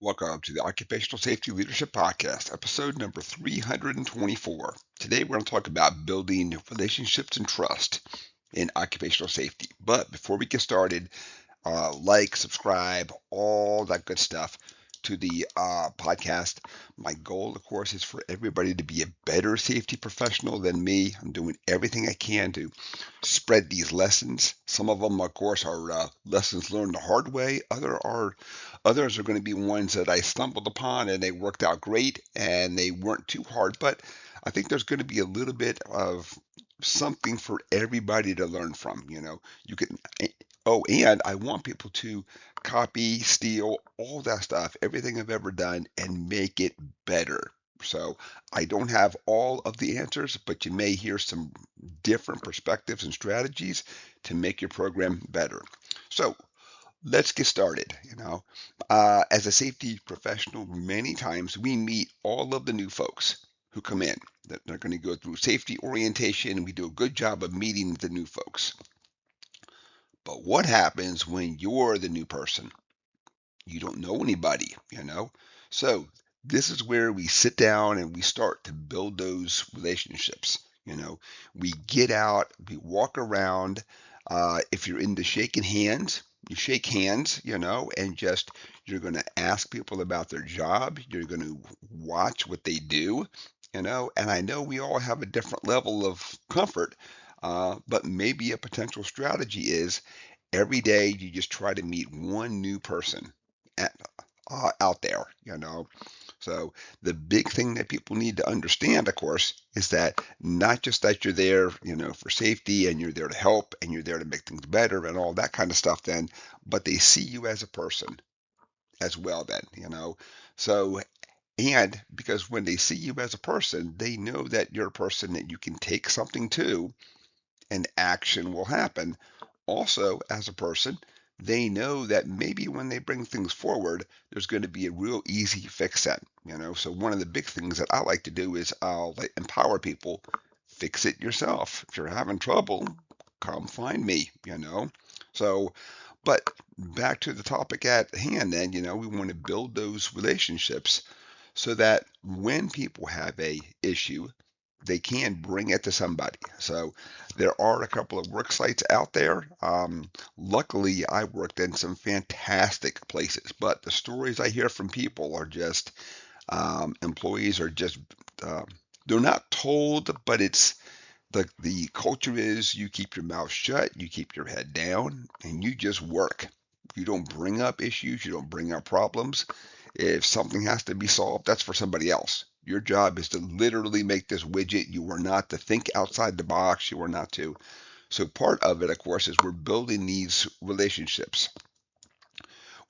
Welcome to the Occupational Safety Leadership Podcast, episode number 324. Today we're going to talk about building relationships and trust in occupational safety. But before we get started, like, subscribe, all that good stuff to the podcast. My goal, of course, is for everybody to be a better safety professional than me. I'm doing everything I can to spread these lessons. Some of them, of course, are lessons learned the hard way. Others are going to be ones that I stumbled upon and they worked out great and they weren't too hard. But I think there's going to be a little bit of something for everybody to learn from. You can. Oh, and I want people to copy, steal, all that stuff, everything I've ever done, and make it better. So I don't have all of the answers, but you may hear some different perspectives and strategies to make your program better. So let's get started. As a safety professional, many times we meet all of the new folks who come in. That they're going to go through safety orientation, and we do a good job of meeting the new folks. But what happens when you're the new person? You don't know anybody. So this is where we sit down and we start to build those relationships. We get out, we walk around. If you're into shaking hands, you shake hands, and just you're going to ask people about their job. You're going to watch what they do. And I know we all have a different level of comfort, but maybe a potential strategy is every day you just try to meet one new person at, out there. So the big thing that people need to understand, of course, is that not just that you're there, for safety and you're there to help and you're there to make things better and all that kind of stuff then, but they see you as a person as well then. So, and because when they see you as a person, they know that you're a person that you can take something to and action will happen. Also, as a person, they know that maybe when they bring things forward, there's going to be a real easy fix then. So one of the big things that I like to do is I'll empower people, fix it yourself. If you're having trouble, come find me. So, but back to the topic at hand then, we want to build those relationships so that when people have a issue, they can bring it to somebody. So there are a couple of work sites out there. Luckily, I worked in some fantastic places, but the stories I hear from people are just employees are just they're not told, but it's the culture is you keep your mouth shut, you keep your head down, and you just work. You don't bring up issues, you don't bring up problems. If something has to be solved, that's for somebody else. Your job is to literally make this widget. You are not to think outside the box. You are not to. So part of it, of course, is we're building these relationships,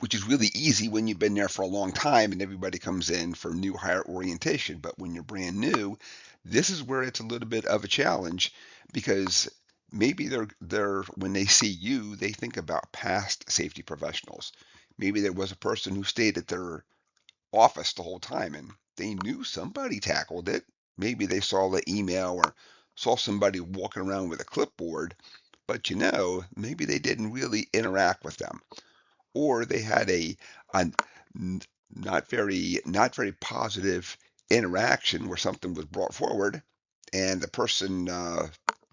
which is really easy when you've been there for a long time and everybody comes in for new hire orientation. But when you're brand new, this is where it's a little bit of a challenge because maybe they're when they see you, they think about past safety professionals. Maybe there was a person who stayed at their office the whole time and they knew somebody tackled it. Maybe they saw the email or saw somebody walking around with a clipboard, but maybe they didn't really interact with them. Or they had a not very positive interaction where something was brought forward and the person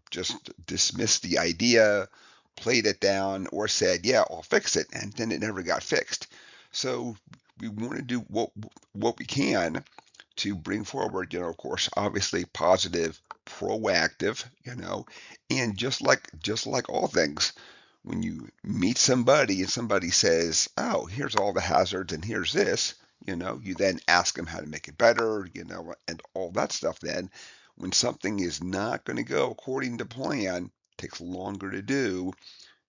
just dismissed the idea, played it down, or said, "Yeah, I'll fix it," and then it never got fixed. So we want to do what we can to bring forward, of course, obviously positive, proactive, and just like all things, when you meet somebody and somebody says, "Oh, here's all the hazards and here's this," you then ask them how to make it better, and all that stuff. Then, when something is not going to go according to plan, takes longer to do,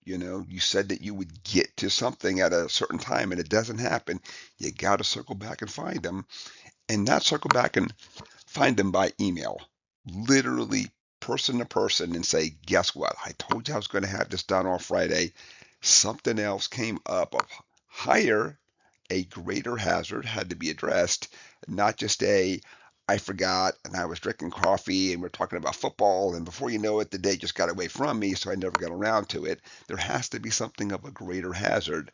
you said that you would get to something at a certain time and it doesn't happen, you got to circle back and find them and not circle back and find them by email, literally person to person and say, guess what? I told you I was going to have this done on Friday. Something else came up of higher, a greater hazard had to be addressed, not just I forgot and I was drinking coffee and we're talking about football and before you know it, the day just got away from me, so I never got around to it. There has to be something of a greater hazard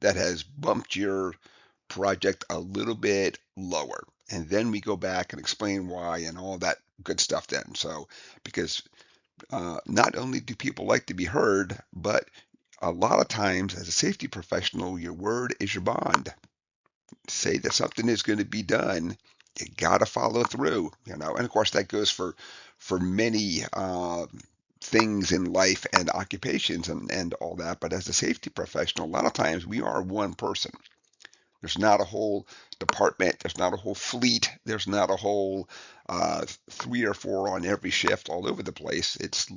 that has bumped your project a little bit lower. And then we go back and explain why and all that good stuff then. So, because not only do people like to be heard, but a lot of times as a safety professional, your word is your bond. Say that something is going to be done, you got to follow through, you know. And of course, that goes for many things in life and occupations and all that. But as a safety professional, a lot of times we are one person. There's not a whole department. There's not a whole fleet. There's not a whole 3 or 4 on every shift all over the place. It's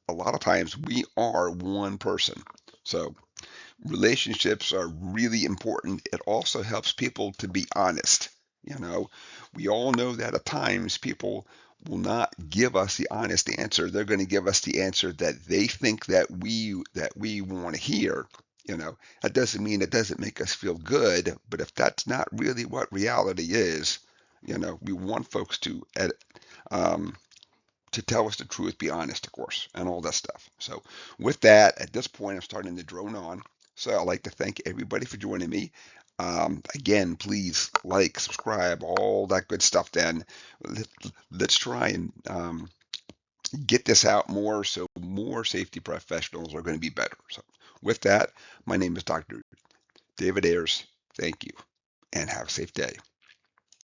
a lot of times we are one person. So relationships are really important. It also helps people to be honest. You know, we all know that at times people will not give us the honest answer. They're going to give us the answer that they think that we want to hear. You know, that doesn't mean it doesn't make us feel good, but if that's not really what reality is, you know, we want folks um, to tell us the truth, be honest, of course, and all that stuff. So, with that, at this point, I'm starting to drone on. So, I'd like to thank everybody for joining me. Again, please like, subscribe, all that good stuff. Then let's try and get this out more so more safety professionals are going to be better. So, with that, my name is Dr. David Ayers. Thank you and have a safe day.